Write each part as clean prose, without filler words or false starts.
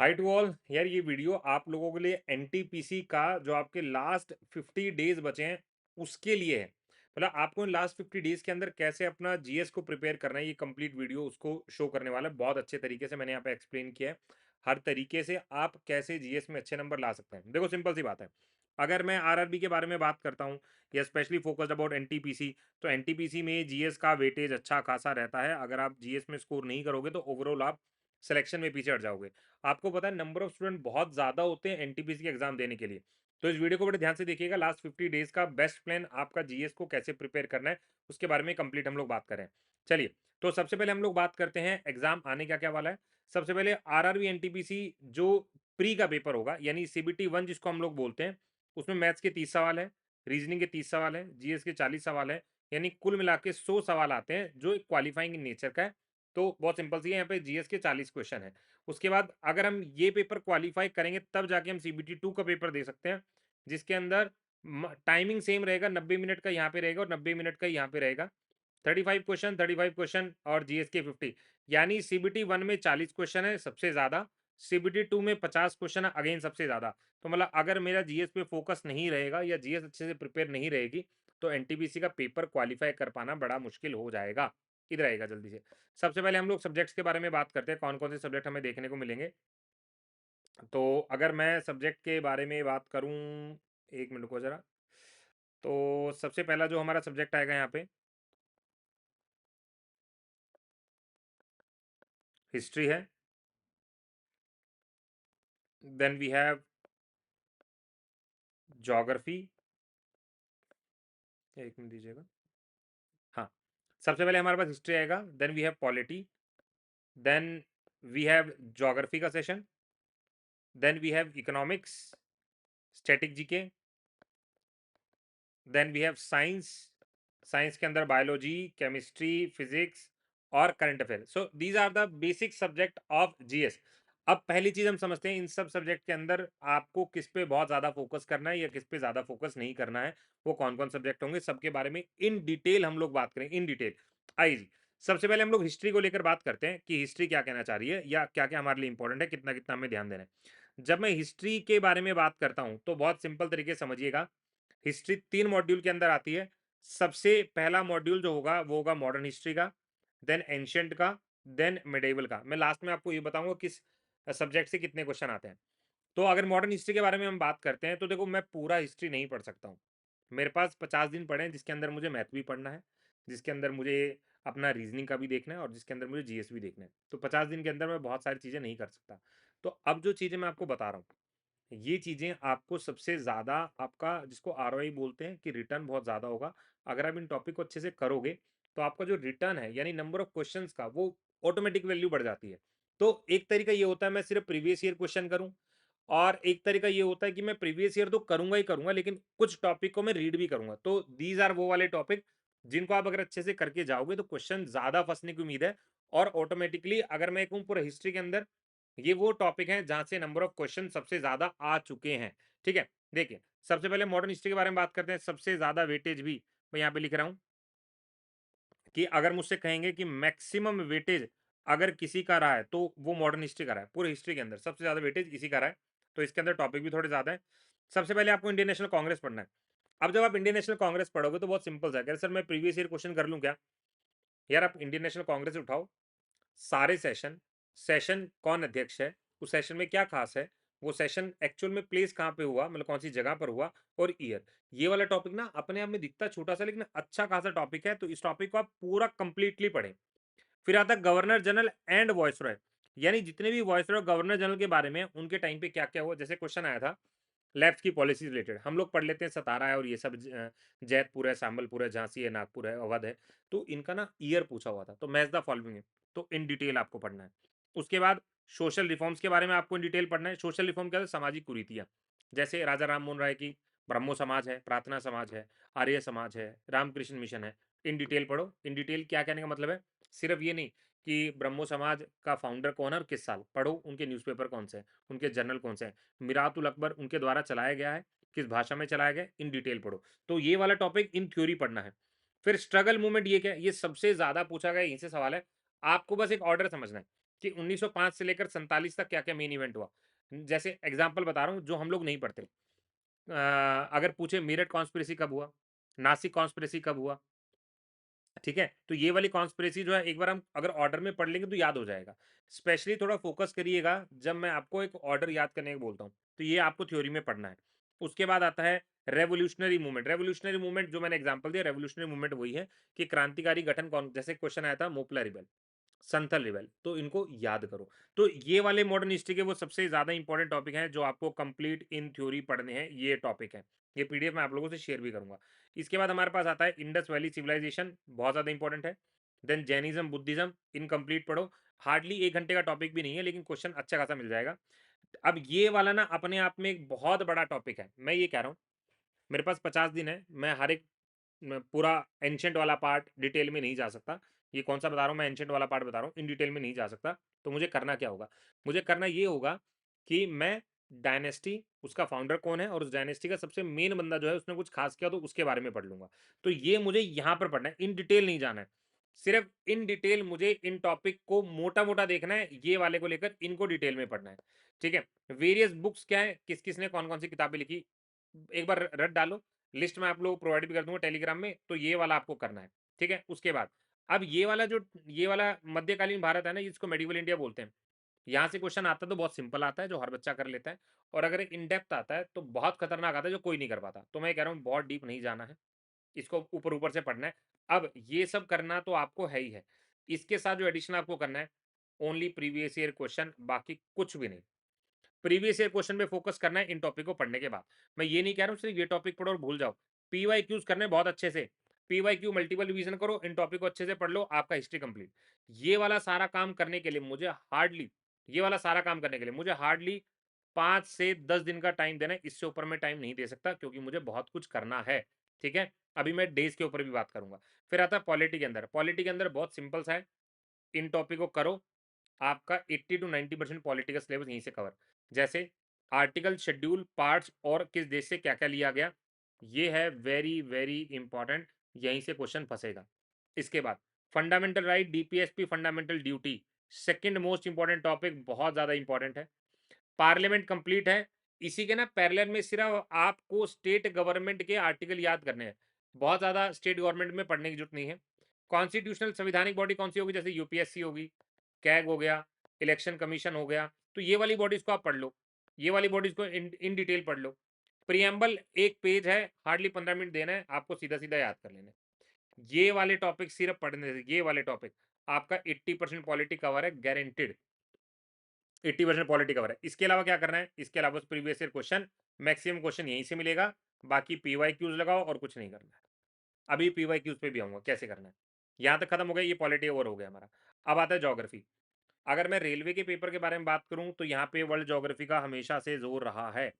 High to all यार, ये video आप लोगों के लिए एनटीपीसी का जो आपके लास्ट 50 डेज बचे हैं उसके लिए है। मतलब आपको इन लास्ट 50 डेज के अंदर कैसे अपना जीएस को प्रिपेयर करना है, ये कंप्लीट वीडियो उसको शो करने वाला है। बहुत अच्छे तरीके से मैंने यहाँ पे एक्सप्लेन किया है हर तरीके से आप कैसे जीएस में अच्छे नंबर ला सकते हैं। देखो सिंपल सी बात है, अगर मैं आरआरबी के बारे में बात करता हूँ या स्पेशली फोकस्ड अबाउट एनटीपीसी, तो एनटीपीसी में जीएस का वेटेज अच्छा खासा रहता है। अगर आप जीएस में स्कोर नहीं करोगे तो ओवरऑल आप सिलेक्शन में पीछे हट जाओगे। आपको पता है नंबर ऑफ स्टूडेंट बहुत ज़्यादा होते हैं एनटीपीसी के एग्जाम देने के लिए। तो इस वीडियो को बड़े ध्यान से देखिएगा। लास्ट 50 डेज का बेस्ट प्लान आपका जीएस को कैसे प्रिपेयर करना है उसके बारे में कंप्लीट हम लोग बात करें। चलिए, तो सबसे पहले हम लोग बात करते हैं एग्जाम आने क्या क्या वाला है। सबसे पहले आरआरबी एनटीपीसी जो प्री का पेपर होगा, यानी सीबीटी 1 जिसको हम लोग बोलते हैं, उसमें मैथ्स के 30 सवाल है, रीजनिंग के 30 सवाल है, जीएस के 40 सवाल है, यानी कुल मिला के 100 सवाल आते हैं जो एक क्वालिफाइंग इन नेचर का है। तो बहुत सिंपल सी है, यहाँ पे जीएस के 40 क्वेश्चन है। उसके बाद अगर हम ये पेपर क्वालिफाई करेंगे तब जाके हम सीबीटी 2 का पेपर दे सकते हैं, जिसके अंदर टाइमिंग सेम रहेगा, 90 मिनट का यहाँ पे रहेगा और 90 मिनट का यहाँ पे रहेगा। 35 क्वेश्चन और जीएस के 50, यानी सीबीटी 1 में 40 क्वेश्चन है सबसे ज्यादा, सीबीटी 2 में 50 क्वेश्चन है अगेन सबसे ज्यादा। तो मतलब अगर मेरा जीएस पे फोकस नहीं रहेगा या जीएस अच्छे से प्रिपेयर नहीं रहेगी तो एनटीपीसी का पेपर क्वालिफाई कर पाना बड़ा मुश्किल हो जाएगा। इधर आएगा जल्दी से। सबसे पहले हम लोग सब्जेक्ट्स के बारे में बात करते हैं, कौन कौन से सब्जेक्ट हमें देखने को मिलेंगे। तो अगर मैं सब्जेक्ट के बारे में बात करूं, एक मिनट को जरा। तो सबसे पहला जो हमारा सब्जेक्ट आएगा यहाँ पे हिस्ट्री है। Then we have geography. एक मिनट दीजिएगा। हाँ, सबसे पहले हमारे पास हिस्ट्री आएगा, then we have polity, then we have geography का session, then we have economics, static GK, then we have science. Science के अंदर बायोलॉजी, केमिस्ट्री, फिजिक्स और current affair. So these are the basic subject of GS. अब पहली चीज हम समझते हैं इन सब सब्जेक्ट के अंदर आपको किस पे बहुत ज्यादा फोकस करना है या किस पे ज्यादा फोकस नहीं करना है। वो कौन कौन सब्जेक्ट होंगे सबके बारे में इन डिटेल हम लोग बात करें, इन डिटेल। आइए जी, सबसे पहले हम लोग हिस्ट्री को लेकर बात करते हैं कि हिस्ट्री क्या कहना चाह रही है या क्या क्या हमारे लिए इंपॉर्टेंट है, कितना कितना हमें ध्यान देना है। जब मैं हिस्ट्री के बारे में बात करता हूं तो बहुत सिंपल तरीके से समझिएगा। हिस्ट्री 3 मॉड्यूल के अंदर आती है। सबसे पहला मॉड्यूल जो होगा वो होगा मॉडर्न हिस्ट्री का, देन एंशियंट का, देन मिडेवल का। मैं लास्ट में आपको ये बताऊंगा किस सब्जेक्ट से कितने क्वेश्चन आते हैं। तो अगर मॉडर्न हिस्ट्री के बारे में हम बात करते हैं तो देखो मैं पूरा हिस्ट्री नहीं पढ़ सकता हूँ। मेरे पास 50 दिन पड़े हैं जिसके अंदर मुझे मैथ भी पढ़ना है, जिसके अंदर मुझे अपना रीजनिंग का भी देखना है और जिसके अंदर मुझे जीएस भी देखना है। तो 50 दिन के अंदर मैं बहुत सारी चीज़ें नहीं कर सकता। तो अब जो चीज़ें मैं आपको बता रहा हूँ, ये चीज़ें आपको सबसे ज़्यादा आपका जिसको आरओआई बोलते हैं कि रिटर्न बहुत ज़्यादा होगा। अगर आप इन टॉपिक को अच्छे से करोगे तो आपका जो रिटर्न है यानी नंबर ऑफ क्वेश्चंस का वो ऑटोमेटिक वैल्यू बढ़ जाती है। तो एक तरीका ये होता है मैं सिर्फ प्रीवियस ईयर क्वेश्चन करूं, और एक तरीका ये होता है कि मैं प्रीवियस ईयर तो करूंगा ही करूंगा लेकिन कुछ टॉपिक को मैं रीड भी करूंगा। तो दीज आर वो वाले टॉपिक जिनको आप अगर अच्छे से करके जाओगे तो क्वेश्चन ज़्यादा फंसने की उम्मीद है। और ऑटोमेटिकली अगर मैं कहूँ पूरा हिस्ट्री के अंदर ये वो टॉपिक है जहां से नंबर ऑफ क्वेश्चन सबसे ज्यादा आ चुके हैं। ठीक है, देखिए सबसे पहले मॉडर्न हिस्ट्री के बारे में बात करते हैं। सबसे ज्यादा वेटेज भी मैं यहाँ पे लिख रहा हूं कि अगर मुझसे कहेंगे कि मैक्सिमम वेटेज अगर किसी का रहा है तो वो मॉडर्न हिस्ट्री का रहा है। पूरे हिस्ट्री के अंदर सबसे ज्यादा वेटेज इसी का रहा है। तो इसके अंदर टॉपिक भी थोड़े ज्यादा है। सबसे पहले आपको इंडियन नेशनल कांग्रेस पढ़ना है। अब जब आप इंडियन नेशनल कांग्रेस पढ़ोगे तो बहुत सिंपल सा है, सर मैं प्रीवियस ईयर क्वेश्चन कर लूं क्या? यार आप इंडियन नेशनल कांग्रेस उठाओ, सारे सेशन, सेशन कौन अध्यक्ष है, उस सेशन में क्या खास है, वो सेशन एक्चुअल में प्लेस कहाँ पे हुआ, मतलब कौन सी जगह पर हुआ, और ईयर। ये वाला टॉपिक ना अपने आप में दिखता छोटा सा लेकिन अच्छा खासा टॉपिक है। तो इस टॉपिक को आप पूरा कंप्लीटली पढ़ें। फिर आता है गवर्नर जनरल एंड वॉइसरॉय, यानी जितने भी वॉइसरॉय गवर्नर जनरल के बारे में उनके टाइम पे क्या क्या हुआ। जैसे क्वेश्चन आया था लेफ्ट की पॉलिसी रिलेटेड, हम लोग पढ़ लेते हैं सतारा है और ये सब जैतपुर है, संबलपुर है, झांसी है, नागपुर है, अवध है। तो इनका ना ईयर पूछा हुआ था। तो मैच द फॉलोइंग है, तो इन डिटेल आपको पढ़ना है। उसके बाद सोशल रिफॉर्म्स के बारे में आपको इन डिटेल पढ़ना है। सोशल रिफॉर्म क्या है? सामाजिक कुरीतियां। जैसे राजा राम मोहन राय की ब्रह्मो समाज है, प्रार्थना समाज है, आर्य समाज है, रामकृष्ण मिशन है। इन डिटेल पढ़ो। इन डिटेल क्या कहने का मतलब है, सिर्फ ये नहीं कि ब्रह्मो समाज का फाउंडर कौन है और किस साल, पढ़ो उनके न्यूज़पेपर कौन से हैं, उनके जर्नल कौन से हैं, मिरातुल अकबर उनके द्वारा चलाया गया है, किस भाषा में चलाया गया, इन डिटेल पढ़ो। तो ये वाला टॉपिक इन थ्योरी पढ़ना है। फिर स्ट्रगल मूवमेंट ये क्या है, ये सबसे ज्यादा पूछा गया यहीं से सवाल है। आपको बस एक ऑर्डर समझना है कि 1905 से लेकर 47 तक क्या-क्या मेन इवेंट हुआ। जैसे एग्ज़ाम्पल बता रहा हूँ जो हम लोग नहीं पढ़ते। अगर पूछे मेरठ कॉन्स्पिरेसी कब हुआ? नासिक कॉन्स्पिरेसी कब हुआ? ठीक है? तो ये वाली कॉन्स्पिरेसी जो है एक बार हम अगर ऑर्डर में पढ़ लेंगे तो याद हो जाएगा। स्पेशली थोड़ा फ़ोकस करिएगा जब मैं आपको एक ऑर्डर याद करने को बोलता हूँ, तो ये आपको थ्योरी में पढ़ना है। उसके बाद आता है रेवोल्यूशनरी मूवमेंट। रेवोल्यूशनरी मूवमेंट जो मैंने एग्ज़ाम्पल दिया, रेवोल्यूशनरी मूवमेंट वही है कि क्रांतिकारी गठन कौन, जैसे क्वेश्चन आया था मोपला रिबेल, संथल रिबेल, तो इनको याद करो। तो ये वाले मॉडर्न हिस्ट्री के वो सबसे ज़्यादा इंपॉर्टेंट टॉपिक हैं जो आपको कंप्लीट इन थ्योरी पढ़ने हैं, ये टॉपिक है। ये पीडीएफ मैं आप लोगों से शेयर भी करूँगा। इसके बाद हमारे पास आता है इंडस वैली सिविलाइजेशन, बहुत ज़्यादा इंपॉर्टेंट है। देन जैनिज्म, बुद्धिज्म, इनकम्प्लीट पढ़ो। हार्डली 1 घंटे का टॉपिक भी नहीं है, लेकिन क्वेश्चन अच्छा खासा मिल जाएगा। अब ये वाला ना अपने आप में एक बहुत बड़ा टॉपिक है। मैं ये कह रहा हूँ, मेरे पास 50 दिन है, मैं हर एक पूरा एंशिएंट वाला पार्ट डिटेल में नहीं जा सकता। ये कौन-सा बता रहा हूँ मैं, एंशिएंट वाला पार्ट बता रहा हूँ, इन डिटेल में नहीं जा सकता। तो मुझे करना क्या होगा? मुझे करना ये होगा कि मैं डायनेस्टी, उसका फाउंडर कौन है और उस डायनेस्टी का सबसे मेन बंदा जो है उसने कुछ खास किया तो उसके बारे में पढ़ लूँगा। तो ये मुझे यहाँ पर पढ़ना है, इन डिटेल नहीं जाना है। सिर्फ़ इन डिटेल मुझे इन टॉपिक को मोटा-मोटा देखना है, ये वाले को लेकर इनको डिटेल में पढ़ना है। ठीक है? वेरियस बुक्स क्या है, किस-किस ने कौन-कौन सी किताबें लिखी, एक बार रट डालो। लिस्ट मैं आप लोगों को प्रोवाइड भी कर दूँगा टेलीग्राम में, तो ये वाला आपको करना है, ठीक है? उसके बाद अब ये वाला मध्यकालीन भारत है ना, जिसको मेडिवल इंडिया बोलते हैं, यहाँ से क्वेश्चन आता है तो बहुत सिंपल आता है, जो हर बच्चा कर लेता है, और अगर इन डेप्थ आता है, तो बहुत खतरनाक आता है, जो कोई नहीं कर पाता। तो मैं कह रहा हूँ बहुत डीप नहीं जाना है, इसको ऊपर-ऊपर से पढ़ना है। अब ये सब करना तो आपको है ही है। इसके साथ जो एडिशन आपको करना है, ओनली प्रीवियस ईयर क्वेश्चन, बाकी कुछ भी नहीं। प्रीवियस ईयर क्वेश्चन पे फोकस करना है इन टॉपिक को पढ़ने के बाद। मैं ये नहीं कह रहा हूँ सिर्फ ये टॉपिक पढ़ो और भूल जाओ। पीवाईक्यूज करने बहुत अच्छे से। पीवाईक्यू मल्टीपल रिवीजन करो, इन टॉपिक को अच्छे से पढ़ लो, आपका हिस्ट्री कंप्लीट। ये वाला सारा काम करने के लिए मुझे हार्डली ये वाला सारा काम करने के लिए मुझे हार्डली 5 से 10 दिन का टाइम देना है। इससे ऊपर मैं टाइम नहीं दे सकता क्योंकि मुझे बहुत कुछ करना है। ठीक है? अभी मैं डेज़ के ऊपर भी बात करूँगा। फिर आता है पॉलिटी के अंदर। पॉलिटी के अंदर बहुत सिंपल सा है। इन टॉपिक को करो, आपका 80 टू 90% पॉलिटिकल सिलेबस यहीं से कवर। जैसे आर्टिकल, शेड्यूल, पार्ट्स और किस देश से क्या क्या लिया गया, ये है वेरी वेरी इंपॉर्टेंट, यहीं से क्वेश्चन फंसेगा। इसके बाद fundamental right, DPSP, fundamental duty, second most important topic, बहुत ज्यादा इंपॉर्टेंट है। पार्लियामेंट कंप्लीट है। इसी के ना पैरेलल में सिर्फ आपको स्टेट गवर्नमेंट के आर्टिकल याद करने हैं। बहुत ज़्यादा स्टेट गवर्नमेंट में पढ़ने की जरूरत नहीं है। कॉन्स्टिट्यूशनल संवैधानिक बॉडी कौन सी होगी, जैसे यूपीएससी होगी, कैग हो गया, इलेक्शन कमीशन हो गया, तो ये वाली बॉडीज को आप पढ़ लो। ये वाली बॉडीज को इन डिटेल पढ़ लो। प्रियम्बल एक पेज है, हार्डली 15 मिनट देना है आपको, सीधा सीधा याद कर लेना है। ये वाले टॉपिक सिर्फ पढ़ने से, ये वाले टॉपिक आपका 80% पॉलिटी कवर है, गारंटेड। 80% पॉलिटी कवर है। इसके अलावा क्या करना है, इसके अलावा previous year question, maximum question यहीं से मिलेगा। बाकी पीवाई क्यूज लगाओ और कुछ नहीं करना है। अभी पीवाई क्यूज पे भी आऊंगा कैसे करना है। यहाँ तक खत्म हो गया, ये पॉलिटी ओवर हो गया हमारा। अब आता है ज्योग्राफी। अगर मैं रेलवे के पेपर के बारे में बात करूं तो यहाँ पे वर्ल्ड ज्योग्राफी का हमेशा से जोर रहा है।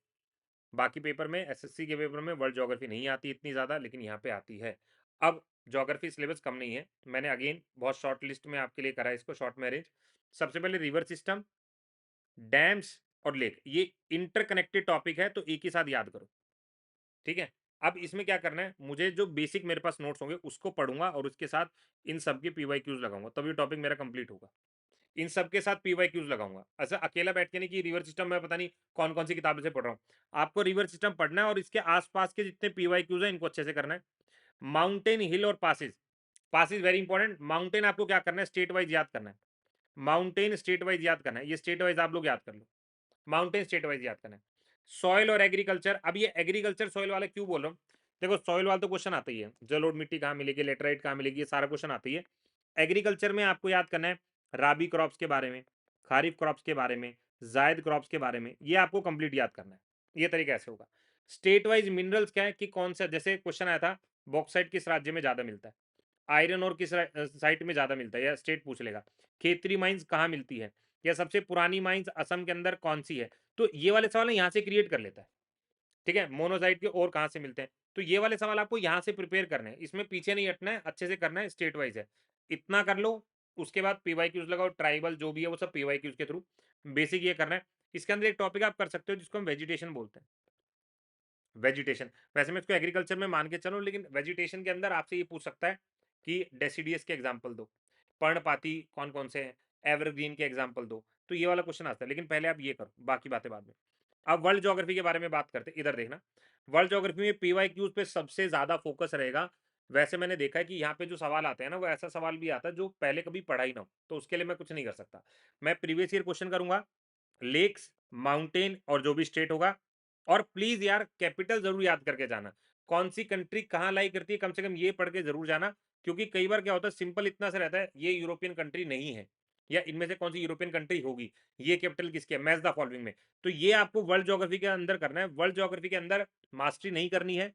बाकी पेपर में, एसएससी के पेपर में वर्ल्ड ज्योग्राफी नहीं आती इतनी ज़्यादा, लेकिन यहाँ पे आती है। अब ज्योग्राफी सिलेबस कम नहीं है, मैंने अगेन बहुत शॉर्ट लिस्ट में आपके लिए करा है इसको, शॉर्ट में अरेंज। सबसे पहले रिवर सिस्टम, डैम्स और लेक, ये इंटरकनेक्टेड टॉपिक है, तो एक ही साथ याद करो। ठीक है? अब इसमें क्या करना है, मुझे जो बेसिक मेरे पास नोट्स होंगे उसको पढ़ूंगा और उसके साथ इन सब के पीवाईक्यूज लगाऊंगा, तब ये टॉपिक मेरा कंप्लीट होगा। इन सब के साथ पीवाईक्यूज लगाऊंगा। ऐसा अकेला बैठ के नहीं कि रिवर सिस्टम मैं पता नहीं कौन कौन सी किताबें से पढ़ रहा हूँ। आपको रिवर सिस्टम पढ़ना है और इसके आसपास के जितने पीवाईक्यूज हैं इनको अच्छे से करना है। माउंटेन, हिल और passes. Passes very important. Mountain आपको क्या करना है, स्टेट वाइज याद करना है। माउंटेन स्टेट वाइज याद करना है, ये स्टेट वाइज आप लोग याद कर लो। माउंटेन स्टेट वाइज याद करना है। सॉइल और एग्रीकल्चर, अब ये एग्रीकल्चर सॉइल वाला क्यों बोल रहा हूँ, देखो सॉइल वाला तो क्वेश्चन आता ही है, जलोढ़ मिट्टी कहाँ मिलेगी, लेटराइट कहाँ मिलेगी, ये सारा क्वेश्चन आता ही है। एग्रीकल्चर में आपको याद करना है राबी क्रॉप्स के बारे में, खारिफ क्रॉप्स के बारे में, जायद क्रॉप्स के बारे में, ये आपको कंप्लीट याद करना है। ये तरीका ऐसे होगा। स्टेट वाइज मिनरल्स क्या है कि कौन सा, जैसे क्वेश्चन आया था बॉक्साइट किस राज्य में ज्यादा मिलता है, आयरन और किस साइट में ज्यादा मिलता है, या स्टेट पूछ लेगा। खेतरी माइंस कहाँ मिलती है, या सबसे पुरानी माइंस असम के अंदर कौन सी है। तो ये वाले सवाल यहाँ से क्रिएट कर लेता है। ठीक है? मोनोसाइट के और कहाँ से मिलते हैं, तो ये वाले सवाल आपको यहाँ से प्रिपेयर करने हैं, इसमें पीछे नहीं हटना है, अच्छे से करना है, स्टेट वाइज है। इतना कर लो। उसके बाद पीवाई क्यूज लगाओ, ट्राइबल जो भी है वो सब पीवाई क्यूज के थ्रू। बेसिक ये करना है। इसके अंदर एक टॉपिक आप कर सकते हो जिसको हम वेजिटेशन बोलते हैं। वेजिटेशन, वैसे मैं इसको एग्रीकल्चर में मान के चलूं, लेकिन वेजिटेशन के अंदर आपसे ये पूछ सकता है कि डेसिडियस के एग्जाम्पल दो, पर्णपाती कौन कौन से हैं, एवरग्रीन के एग्जाम्पल दो, तो ये वाला क्वेश्चन आता है। लेकिन पहले आप ये करो, बाकी बातें बाद में। अब वर्ल्ड ज्योग्राफी के बारे में बात करते हैं। इधर देखना, वर्ल्ड ज्योग्राफी में पीवाईक्यूज पे सबसे ज्यादा फोकस रहेगा। वैसे मैंने देखा है कि यहाँ पे जो सवाल आते हैं ना, वो ऐसा सवाल भी आता है जो पहले कभी पढ़ा ही ना हो, तो उसके लिए मैं कुछ नहीं कर सकता। मैं प्रीवियस ईयर क्वेश्चन करूंगा, लेक्स, माउंटेन और जो भी स्टेट होगा। और प्लीज यार कैपिटल जरूर याद करके जाना, कौन सी कंट्री कहाँ लाई करती है, कम से कम ये पढ़ के जरूर जाना। क्योंकि कई बार क्या होता है, सिंपल इतना सा रहता है, ये यूरोपियन कंट्री नहीं है, या इनमें से कौन सी यूरोपियन कंट्री होगी, ये कैपिटल किसकी है, मैच द फॉलोइंग में। तो ये आपको वर्ल्ड ज्योग्राफी के अंदर करना है। वर्ल्ड ज्योग्राफी के अंदर मास्टरी नहीं करनी है,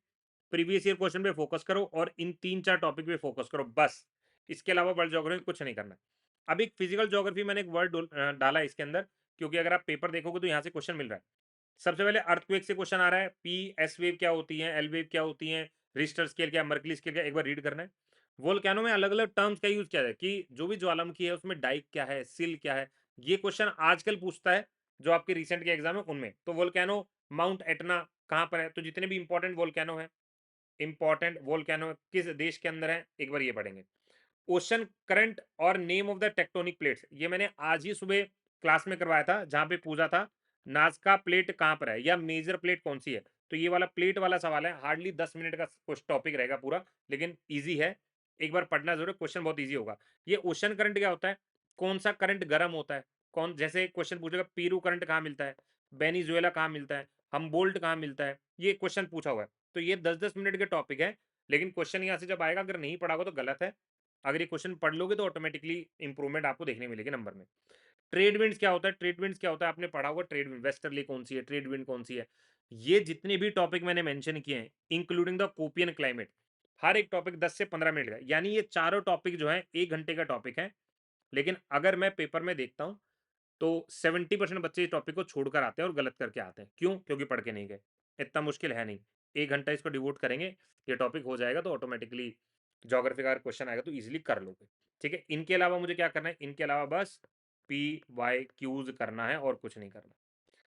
प्रीवियस ईयर क्वेश्चन पे फोकस करो और इन 3-4 टॉपिक पे फोकस करो बस। इसके अलावा वर्ल्ड ज्योग्राफी कुछ नहीं करना। अब एक फिजिकल ज्योग्राफी मैंने एक वर्ड डाला है इसके अंदर, क्योंकि अगर आप पेपर देखोगे तो यहाँ से क्वेश्चन मिल रहा है। सबसे पहले अर्थक्वेक से क्वेश्चन आ रहा है, पी एस वेव क्या होती है, एल वेव क्या होती है, रिश्टर स्केल क्या, मर्कली स्केल क्या, एक बार रीड करना है। वोल्केनो में अलग अलग टर्म्स का यूज किया है कि जो भी ज्वालामुखी है उसमें डाइक क्या है, सिल क्या है। ये क्वेश्चन आजकल पूछता है जो आपके रिसेंट के एग्जाम है उनमें। तो वोल्केनो, माउंट एटना कहाँ पर है, तो जितने भी इंपॉर्टेंट वोल्केनो है, इंपॉर्टेंट वोल्केनो किस देश के अंदर है, एक बार ये पढ़ेंगे। ओशन करंट और name of the tectonic plates, ये मैंने आज ही सुबह क्लास में करवाया था, जहां पे पूछा था नाजका प्लेट कहां पर है या मेजर प्लेट कौन सी है। तो ये वाला प्लेट वाला सवाल है, हार्डली 10 मिनट का कुछ टॉपिक रहेगा पूरा, लेकिन इजी है, एक बार पढ़ना जरूर, क्वेश्चन बहुत इजी होगा। ये ओशन करंट क्या होता है, कौन सा करंट गर्म होता है, कौन, जैसे क्वेश्चन पूछेगा पीरू करंट कहाँ मिलता है, बेनीजुएला कहाँ मिलता है, हमबोल्ट कहाँ मिलता है, ये क्वेश्चन पूछा हुआ है। तो ये 10-10 मिनट के टॉपिक है, लेकिन क्वेश्चन यहाँ से जब आएगा, अगर नहीं पढ़ा होगा तो गलत है। अगर ये क्वेश्चन पढ़ लोगे तो ऑटोमेटिकली इंप्रूवमेंट आपको देखने मिलेगी नंबर में। ट्रेड विंड्स क्या होता है, ट्रेड विंड्स क्या होता है, आपने पढ़ा होगा ट्रेड विंड, वेस्टर्ली कौन सी है, ट्रेड विंड कौन सी है। ये जितने भी टॉपिक मैंने मेंशन किए हैं, इंक्लूडिंग द कोपियन क्लाइमेट, हर एक टॉपिक 10 से 15 मिनट का, यानी ये चारों टॉपिक जो है 1 घंटे का टॉपिक है। लेकिन अगर मैं पेपर में देखता हूँ तो 70% बच्चे इस टॉपिक को छोड़कर आते हैं और गलत करके आते हैं। क्यों? क्योंकि पढ़ के नहीं गए। इतना मुश्किल है नहीं, 1 घंटा इसको डिवोट करेंगे, ये टॉपिक हो जाएगा, तो ऑटोमेटिकली ज्योग्राफी का क्वेश्चन आएगा तो इजीली कर लोगे। ठीक है, इनके अलावा मुझे क्या करना है, इनके अलावा बस पी वाई क्यूज करना है और कुछ नहीं करना।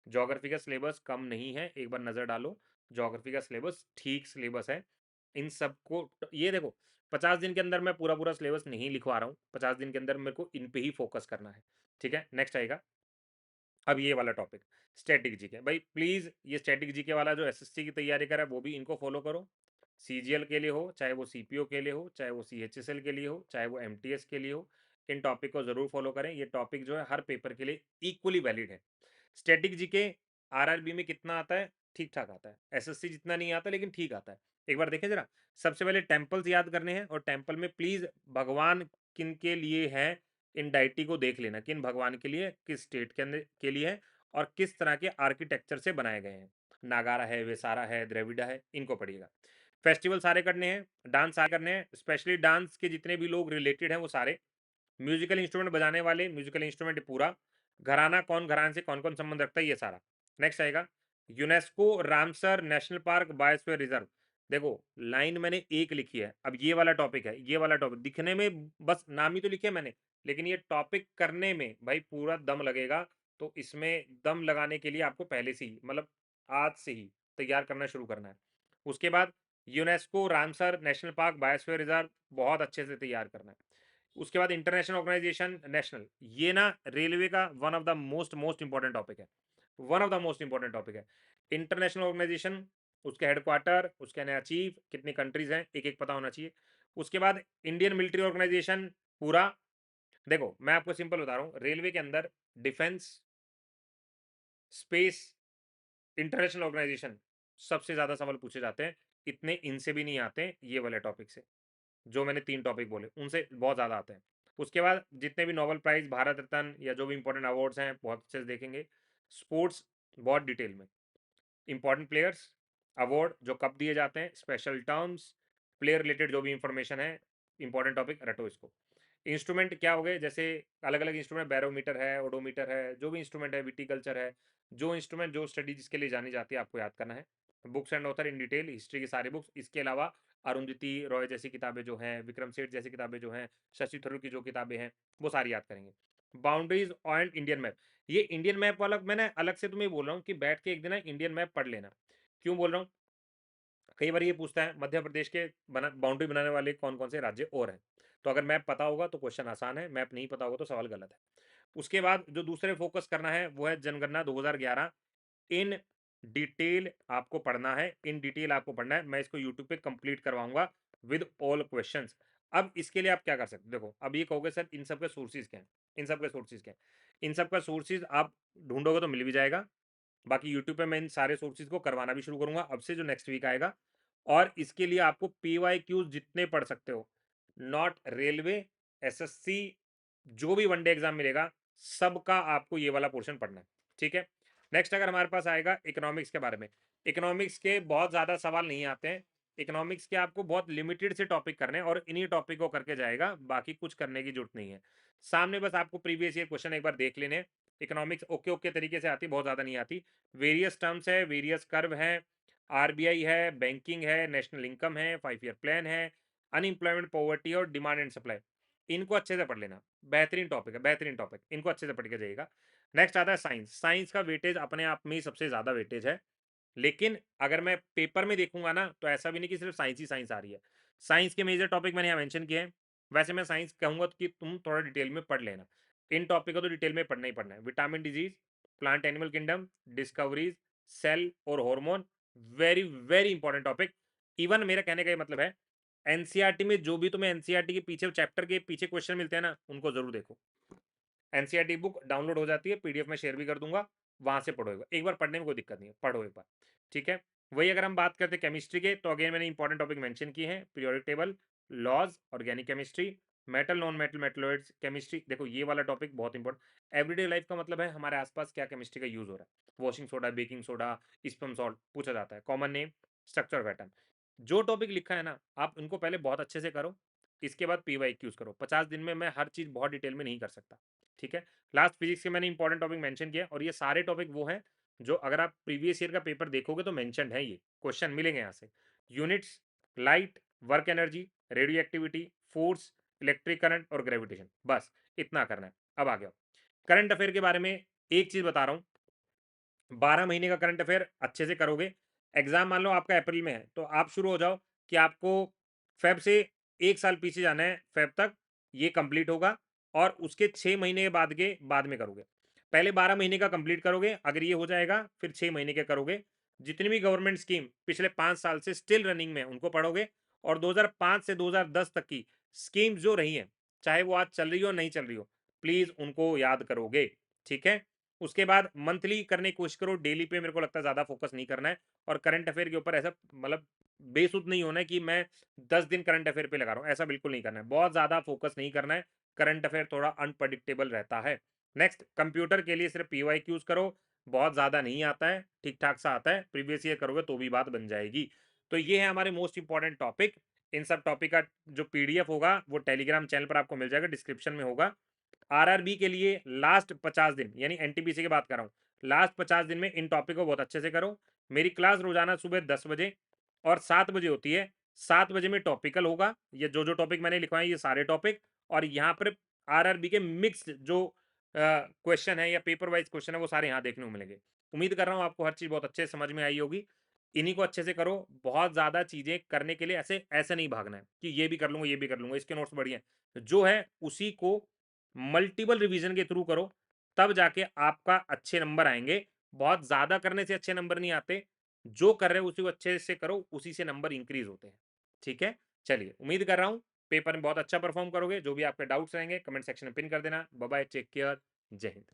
ज्योग्राफी का सिलेबस कम नहीं है, एक बार नजर डालो, ज्योग्राफी का सिलेबस ठीक सिलेबस है। इन सबको ये देखो, 50 दिन के अंदर मैं पूरा पूरा सिलेबस नहीं लिखवा रहा हूँ, 50 दिन के अंदर मेरे को इन पे ही फोकस करना है। ठीक है, नेक्स्ट आएगा अब ये वाला टॉपिक, स्टैटिक जीके। भाई प्लीज ये स्टैटिक जीके वाला जो एसएससी की तैयारी कर रहा है वो भी इनको फॉलो करो। सीजीएल के लिए हो, चाहे वो सीपीओ के लिए हो, चाहे वो सीएचएसएल के लिए हो, चाहे वो एमटीएस के लिए हो, इन टॉपिक को जरूर फॉलो करें। ये टॉपिक जो है हर पेपर के लिए इक्वली वैलिड है। स्टैटिक जीके आरआरबी में कितना आता है, ठीक ठाक आता है। एसएससी जितना नहीं आता, लेकिन ठीक आता है। एक बार देखें जरा, सबसे पहले टेम्पल्स याद करने हैं, और टेम्पल में प्लीज भगवान किन के लिए है, इन डाइटी को देख लेना, किन भगवान के लिए, किस स्टेट के अंदर के लिए है, और किस तरह के आर्किटेक्चर से बनाए गए हैं। नागारा है, वेसारा है, द्रविड़ा है, इनको पढ़िएगा। फेस्टिवल सारे करने हैं, डांस सारे करने हैं, स्पेशली डांस के जितने भी लोग रिलेटेड हैं वो सारे, म्यूजिकल इंस्ट्रूमेंट बजाने वाले, म्यूजिकल इंस्ट्रूमेंट पूरा, घराना कौन, घराने से कौन कौन संबंध रखता है, ये सारा। नेक्स्ट आएगा UNESCO Ramsar national park biosphere reserve. देखो लाइन मैंने एक लिखी है, अब ये वाला टॉपिक है, ये वाला टॉपिक दिखने में बस नाम ही तो लिखे मैंने, लेकिन ये टॉपिक करने में भाई पूरा दम लगेगा। तो इसमें दम लगाने के लिए आपको पहले से ही, मतलब आज से ही तैयार करना शुरू करना है। उसके बाद UNESCO Ramsar national park biosphere reserve बहुत अच्छे से तैयार करना है। उसके बाद इंटरनेशनल ऑर्गेनाइजेशन नेशनल, ये ना रेलवे का one of the most most important topic है, one of the most important topic है। इंटरनेशनल ऑर्गेनाइजेशन, उसके हेडक्वार्टर, उसके नया चीफ, कितनी कंट्रीज हैं, एक एक पता होना चाहिए। उसके बाद इंडियन मिलिट्री ऑर्गेनाइजेशन पूरा। देखो मैं आपको सिंपल बता रहा हूँ, रेलवे के अंदर डिफेंस, स्पेस, इंटरनेशनल ऑर्गेनाइजेशन, सबसे ज्यादा सवाल पूछे जाते हैं। इतने इनसे भी नहीं आते ये वाले टॉपिक से, जो मैंने 3 टॉपिक बोले उनसे बहुत ज़्यादा आते हैं। उसके बाद जितने भी नोबेल प्राइज, भारत रत्न या जो भी इंपॉर्टेंट अवार्ड्स हैं बहुत अच्छे से देखेंगे। स्पोर्ट्स बहुत डिटेल में, इंपॉर्टेंट प्लेयर्स, अवार्ड जो कब दिए जाते हैं, स्पेशल टर्म्स, प्लेयर रिलेटेड जो भी इंफॉर्मेशन है, इंपॉर्टेंट टॉपिक रटो इसको। इंस्ट्रूमेंट क्या हो गए, जैसे अलग अलग इंस्ट्रूमेंट, बैरोमीटर है, ओडोमीटर है, जो भी इंस्ट्रूमेंट है, विटिकल्चर है, जो इंस्ट्रूमेंट जो स्टडी जिसके लिए जानी जाती है आपको याद करना है। Books and author in detail, history की सारी बुक्स, इसके अलावा अरुंधति रॉय जैसी किताबें जो हैं, विक्रम सेठ जैसी किताबें जो हैं, शशि थरूर की जो किताबें हैं, वो सारी याद करेंगे। बाउंड्रीज एंड इंडियन मैप, ये इंडियन मैप वाला मैंने अलग से तुम्हें बोल रहा हूँ कि बैठ के एक दिन इंडियन मैप पढ़ लेना। क्यों बोल रहा हूँ, कई बार ये पूछता है मध्य प्रदेश के बाउंड्री बनाने वाले कौन कौन से राज्य और हैं। तो अगर मैप पता होगा तो क्वेश्चन आसान है, मैप नहीं पता होगा तो सवाल गलत है। उसके बाद जो दूसरे फोकस करना है वो है जनगणना 2011। इन डिटेल आपको पढ़ना है, इन डिटेल आपको पढ़ना है। मैं इसको यूट्यूब पे कंप्लीट करवाऊंगा विद ऑल क्वेश्चंस। अब इसके लिए आप क्या कर सकते हो, देखो अब ये कहोगे सर इन सब के सोर्सेज क्या हैं, इन सब के सोर्सेज क्या हैं, इन सब का सोर्सेज आप ढूंढोगे तो मिल भी जाएगा। बाकी यूट्यूब पे मैं इन सारे सोर्सेज को करवाना भी शुरू करूंगा अब से, जो नेक्स्ट वीक आएगा। और इसके लिए आपको पीवाईक्यूज जितने पढ़ सकते हो, नॉट रेलवे, एसएससी, जो भी वनडे एग्जाम मिलेगा सबका आपको ये वाला पोर्शन पढ़ना है, ठीक है। नेक्स्ट अगर हमारे पास आएगा इकोनॉमिक्स के बारे में, इकोनॉमिक्स के बहुत ज़्यादा सवाल नहीं आते हैं। इकोनॉमिक्स के आपको बहुत लिमिटेड से टॉपिक करने हैं और इन्हीं टॉपिक को करके जाएगा, बाकी कुछ करने की जरूरत नहीं है। सामने बस आपको प्रीवियस ईयर क्वेश्चन एक बार देख लेने। इकोनॉमिक्स ओके ओके तरीके से आती, बहुत ज़्यादा नहीं आती। वेरियस टर्म्स है, वेरियस कर्व है, आरबीआई है, बैंकिंग है, नेशनल इनकम है, 5 ईयर प्लान है, अनएम्प्लॉयमेंट, पॉवर्टी और डिमांड एंड सप्लाई। इनको अच्छे से पढ़ लेना, बेहतरीन टॉपिक है, बेहतरीन टॉपिक, इनको अच्छे से पढ़ के जाइएगा। नेक्स्ट आता है साइंस। साइंस का वेटेज अपने आप में ही सबसे ज़्यादा वेटेज है, लेकिन अगर मैं पेपर में देखूंगा ना तो ऐसा भी नहीं कि सिर्फ साइंस ही साइंस आ रही है। साइंस के मेजर टॉपिक मैंने यहाँ मेंशन किए हैं। वैसे मैं साइंस कहूंगा कि तुम थोड़ा डिटेल में पढ़ लेना, इन टॉपिक को तो डिटेल में पढ़ना ही पढ़ना है। Vitamin disease, plant animal kingdom, discoveries, cell और hormone, very very important topic. Even मेरा कहने का ये मतलब है, एनसीईआरटी में जो भी तुम्हें एनसीईआरटी के पीछे चैप्टर के पीछे क्वेश्चन मिलते हैं ना, उनको जरूर देखो। एनसीईआरटी बुक डाउनलोड हो जाती है, पीडीएफ में शेयर भी कर दूंगा, वहां से पढ़ो एक बार, पढ़ने में कोई दिक्कत नहीं है, पढ़ो एक बार, ठीक है। वही अगर हम बात करते हैं केमिस्ट्री के, तो अगेन मैंने इंपॉर्टेंट टॉपिक मेंशन किए हैं, periodic table, laws, organic chemistry, metal non metal metalloids chemistry. देखो ये वाला टॉपिक बहुत इंपॉर्टेंट, एवरीडे लाइफ का मतलब है हमारे आसपास क्या केमिस्ट्री का यूज हो रहा है। Washing soda, baking soda, sperm salt पूछा जाता है, कॉमन नेम, स्ट्रक्चर पैटर्न। जो टॉपिक लिखा है ना, आप उनको पहले बहुत अच्छे से करो, इसके बाद पीवाईक्यूज करो। 50 दिन में मैं हर चीज बहुत डिटेल में नहीं कर सकता, ठीक है। लास्ट फिजिक्स के मैंने इंपॉर्टेंट टॉपिक मेंशन किया, और ये सारे टॉपिक वो हैं जो अगर आप प्रीवियस ईयर का पेपर देखोगे तो मेंशन है, ये क्वेश्चन मिलेंगे यहाँ से। Units, light, work energy, radio activity, force, electric current और ग्रेविटेशन, बस इतना करना है। अब आ गया करंट अफेयर के बारे में, एक चीज बता रहा हूँ, 12 महीने का करंट अफेयर अच्छे से करोगे। एग्जाम मान लो आपका अप्रैल में है, तो आप शुरू हो जाओ कि आपको फेब से 1 साल पीछे जाना है, फेब तक ये कंप्लीट होगा, और उसके 6 महीने के बाद में करोगे। पहले 12 महीने का कंप्लीट करोगे, अगर ये हो जाएगा फिर 6 महीने के करोगे। जितनी भी गवर्नमेंट स्कीम पिछले 5 साल से स्टिल रनिंग में उनको पढ़ोगे, और 2005 से 2010 तक की स्कीम्स जो रही हैं, चाहे वो आज चल रही हो नहीं चल रही हो, प्लीज उनको याद करोगे, ठीक है। उसके बाद मंथली करने की कोशिश करो, डेली पे मेरे को लगता है ज़्यादा फोकस नहीं करना है। और करंट अफेयर के ऊपर ऐसा मतलब बेसुध नहीं होना है कि मैं 10 दिन करंट अफेयर पे लगा रहा हूँ, ऐसा बिल्कुल नहीं करना है, बहुत ज़्यादा फोकस नहीं करना है। करंट अफेयर थोड़ा अनप्रडिक्टेबल रहता है। नेक्स्ट, कंप्यूटर के लिए सिर्फ पीवाईक्यूज करो, बहुत ज़्यादा नहीं आता है, ठीक ठाक सा आता है, प्रीवियस ईयर करोगे तो भी बात बन जाएगी। तो ये है हमारे मोस्ट इंपॉर्टेंट टॉपिक। इन सब टॉपिक का जो पीडीएफ होगा वो टेलीग्राम चैनल पर आपको मिल जाएगा, डिस्क्रिप्शन में होगा। आरआरबी के लिए लास्ट 50 दिन, यानी एनटीपीसी की बात कर रहा हूँ, लास्ट 50 दिन में इन टॉपिक को बहुत अच्छे से करो। मेरी क्लास रोजाना सुबह 10 बजे और 7 बजे होती है। 7 बजे में टॉपिकल होगा, ये जो जो टॉपिक मैंने लिखवाए ये सारे टॉपिक, और यहाँ पर आरआरबी के मिक्स जो क्वेश्चन है या पेपर वाइज क्वेश्चन है वो सारे यहाँ देखने को मिलेंगे। उम्मीद कर रहा हूँ आपको हर चीज़ बहुत अच्छे से समझ में आई होगी। इन्हीं को अच्छे से करो, बहुत ज़्यादा चीज़ें करने के लिए ऐसे ऐसे नहीं भागना है कि ये भी कर लूंगा ये भी कर लूंगा, इसके नोट्स बढ़िया जो है उसी को मल्टीपल रिवीजन के थ्रू करो, तब जाके आपका अच्छे नंबर आएंगे। बहुत ज्यादा करने से अच्छे नंबर नहीं आते, जो कर रहे हो उसी को अच्छे से करो, उसी से नंबर इंक्रीज होते हैं, ठीक है। चलिए, उम्मीद कर रहा हूँ पेपर में बहुत अच्छा परफॉर्म करोगे। जो भी आपके डाउट्स रहेंगे कमेंट सेक्शन में पिन कर देना। बाय बाय, टेक केयर, जय हिंद।